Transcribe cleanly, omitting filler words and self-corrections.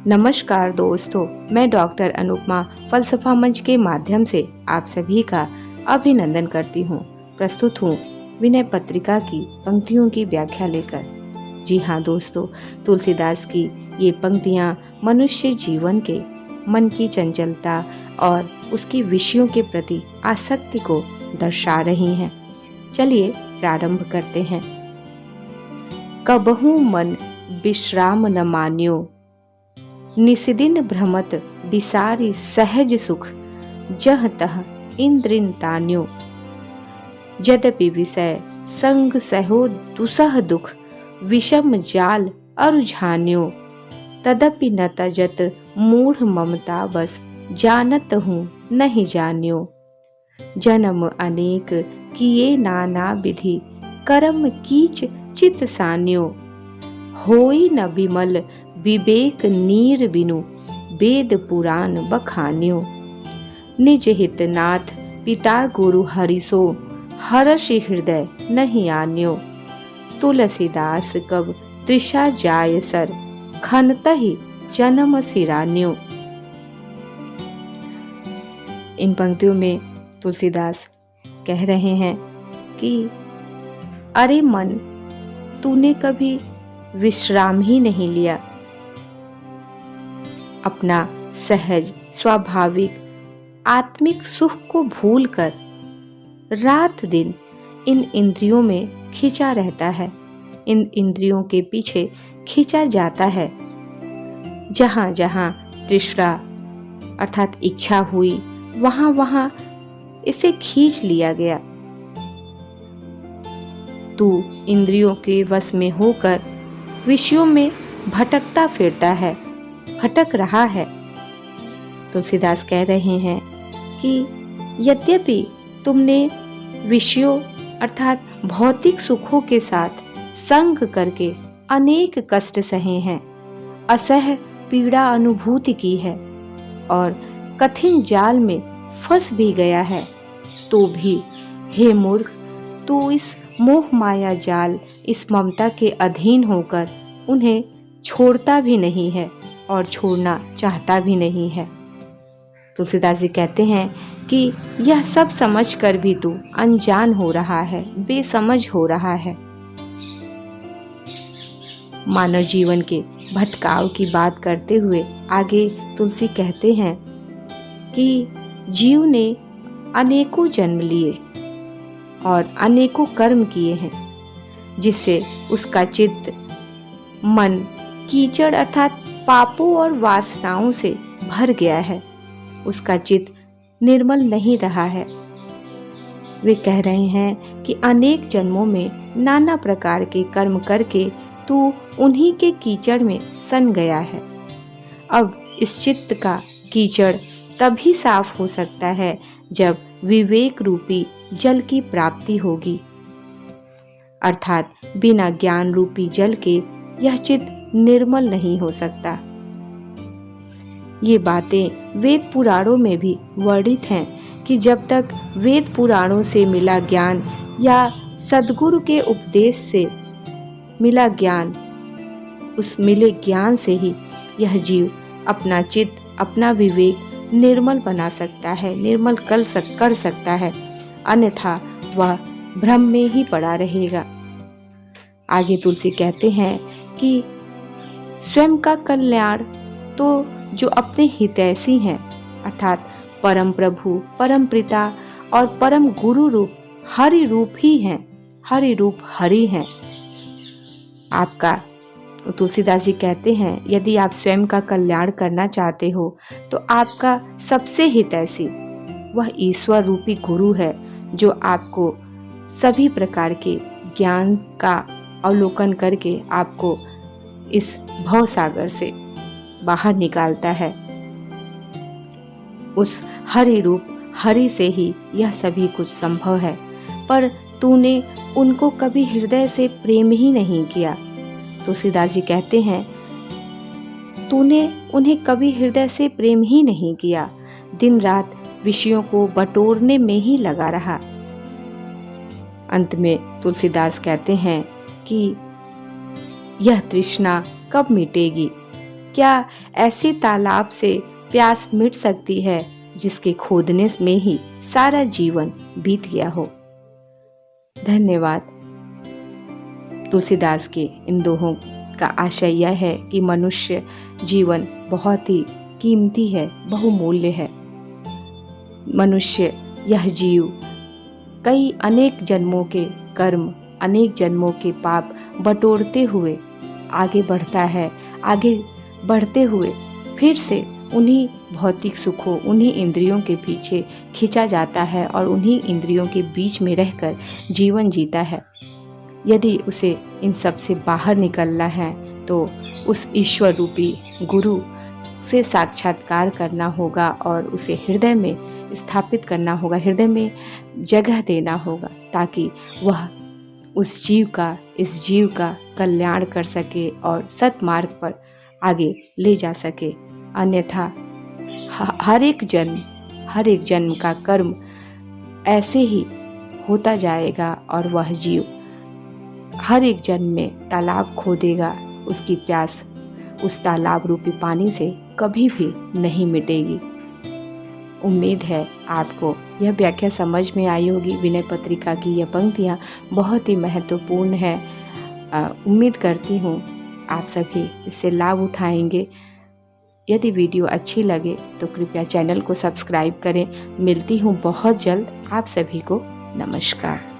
नमस्कार दोस्तों, मैं डॉक्टर अनुपमा फलसफा मंच के माध्यम से आप सभी का अभिनंदन करती हूँ। प्रस्तुत हूँ विनय पत्रिका की पंक्तियों की व्याख्या लेकर। जी हाँ दोस्तों, तुलसीदास की ये पंक्तियाँ मनुष्य जीवन के मन की चंचलता और उसकी विषयों के प्रति आसक्ति को दर्शा रही हैं। चलिए प्रारंभ करते हैं। कबहू मन विश्राम न मान्यो, निसिदिन भ्रमत बिसारी सहज सुख, जह तह इंद्रिन तान्यो, यद्यपि विषय संग सहो दुसह दुख, विषम जाल अरुझान्यो, तदपि न तजत मूढ़ ममता बस, जानत हूँ नहीं जान्यो। जन्म अनेक किए नाना विधि, कर्म कीच चित सान्यो, होई न विमल विवेक नीर बिनु, वेद पुराण बखान्यो। निज हित नाथ पिता गुरु हरिसो, हर्षि हृदय नहीं आन्यो, तुलसीदास कब तृषा जाय सर, खनतहि जन्म सिरान्यो। इन पंक्तियों में तुलसीदास कह रहे हैं कि अरे मन, तूने कभी विश्राम ही नहीं लिया। अपना सहज स्वाभाविक आत्मिक सुख को भूलकर रात दिन इन इंद्रियों में खिंचा रहता है, इन इंद्रियों के पीछे खिंचा जाता है। जहाँ जहाँ तृष्णा अर्थात इच्छा हुई, वहाँ वहाँ इसे खींच लिया गया। तू इंद्रियों के वश में होकर विषयों में भटकता फिरता है, भटक रहा है। तुलसीदास कह रहे हैं कि यद्यपि तुमने विषयों अर्थात भौतिक सुखों के साथ संग करके अनेक कष्ट सहे हैं, असह पीड़ा अनुभूति की है और कठिन जाल में फंस भी गया है, तो भी हे मूर्ख, तू इस मोह माया जाल, इस ममता के अधीन होकर उन्हें छोड़ता भी नहीं है और छोड़ना चाहता भी नहीं है। तुलसीदास जी कहते हैं कि यह सब समझकर भी तू अनजान हो रहा है, बेसमझ हो रहा है। मानव जीवन के भटकाव की बात करते हुए आगे तुलसी कहते हैं कि जीव ने अनेकों जन्म लिए और अनेकों कर्म किए हैं, जिससे उसका चित्त मन कीचड़ अर्थात पापों और वासनाओं से भर गया है। उसका चित्त निर्मल नहीं रहा है। वे कह रहे हैं कि अनेक जन्मों में नाना प्रकार के कर्म करके तू उन्हीं के कीचड़ में सन गया है। अब इस चित्त का कीचड़ तभी साफ हो सकता है जब विवेक रूपी जल की प्राप्ति होगी, अर्थात बिना ज्ञान रूपी जल के यह चित्त निर्मल नहीं हो सकता। ये बातें वेद पुराणों में भी वर्णित हैं कि जब तक वेद पुराणों से मिला ज्ञान या सद्गुरु के उपदेश से मिला ज्ञान, उस मिले ज्ञान से ही यह जीव अपना चित्त, अपना विवेक निर्मल बना सकता है, निर्मल कर सकता है, अन्यथा वह भ्रम में ही पड़ा रहेगा। आगे तुलसी कहते हैं कि स्वयं का कल्याण तो जो अपने हितैषी हैं, अर्थात परम प्रभु, परम पिता और परम गुरु रूप हरि रूप ही हैं, हरि रूप हरि हैं। आपका तुलसीदास जी कहते हैं यदि आप स्वयं का कल्याण करना चाहते हो तो आपका सबसे हितैषी वह ईश्वर रूपी गुरु है, जो आपको सभी प्रकार के ज्ञान का अवलोकन करके आपको इस भव सागर से बाहर निकालता है। उस हरि रूप हरि से ही यह सभी कुछ संभव है, पर तूने उनको कभी हृदय से प्रेम ही नहीं किया। तुलसीदास जी कहते हैं तूने उन्हें कभी हृदय से प्रेम ही नहीं किया, दिन रात विषयों को बटोरने में ही लगा रहा। अंत में तुलसीदास कहते हैं कि यह तृष्णा कब मिटेगी, क्या ऐसे तालाब से प्यास मिट सकती है जिसके खोदने में ही सारा जीवन बीत गया हो। धन्यवाद। तुलसीदास के इन दोहों का आशय यह है कि मनुष्य जीवन बहुत ही कीमती है, बहुमूल्य है। मनुष्य यह जीव कई अनेक जन्मों के कर्म, अनेक जन्मों के पाप बटोरते हुए आगे बढ़ता है। आगे बढ़ते हुए फिर से उन्हीं भौतिक सुखों, उन्हीं इंद्रियों के पीछे खींचा जाता है और उन्हीं इंद्रियों के बीच में रहकर जीवन जीता है। यदि उसे इन सब से बाहर निकलना है तो उस ईश्वर रूपी गुरु से साक्षात्कार करना होगा और उसे हृदय में स्थापित करना होगा, हृदय में जगह देना होगा, ताकि वह उस जीव का, इस जीव का कल्याण कर सके और सत्मार्ग पर आगे ले जा सके। अन्यथा हर एक जन्म का कर्म ऐसे ही होता जाएगा और वह जीव हर एक जन्म में तालाब खोदेगा, उसकी प्यास उस तालाब रूपी पानी से कभी भी नहीं मिटेगी। उम्मीद है आपको यह व्याख्या समझ में आई होगी। विनय पत्रिका की यह पंक्तियाँ बहुत ही महत्वपूर्ण है। उम्मीद करती हूँ आप सभी इससे लाभ उठाएंगे। यदि वीडियो अच्छी लगे तो कृपया चैनल को सब्सक्राइब करें। मिलती हूँ बहुत जल्द। आप सभी को नमस्कार।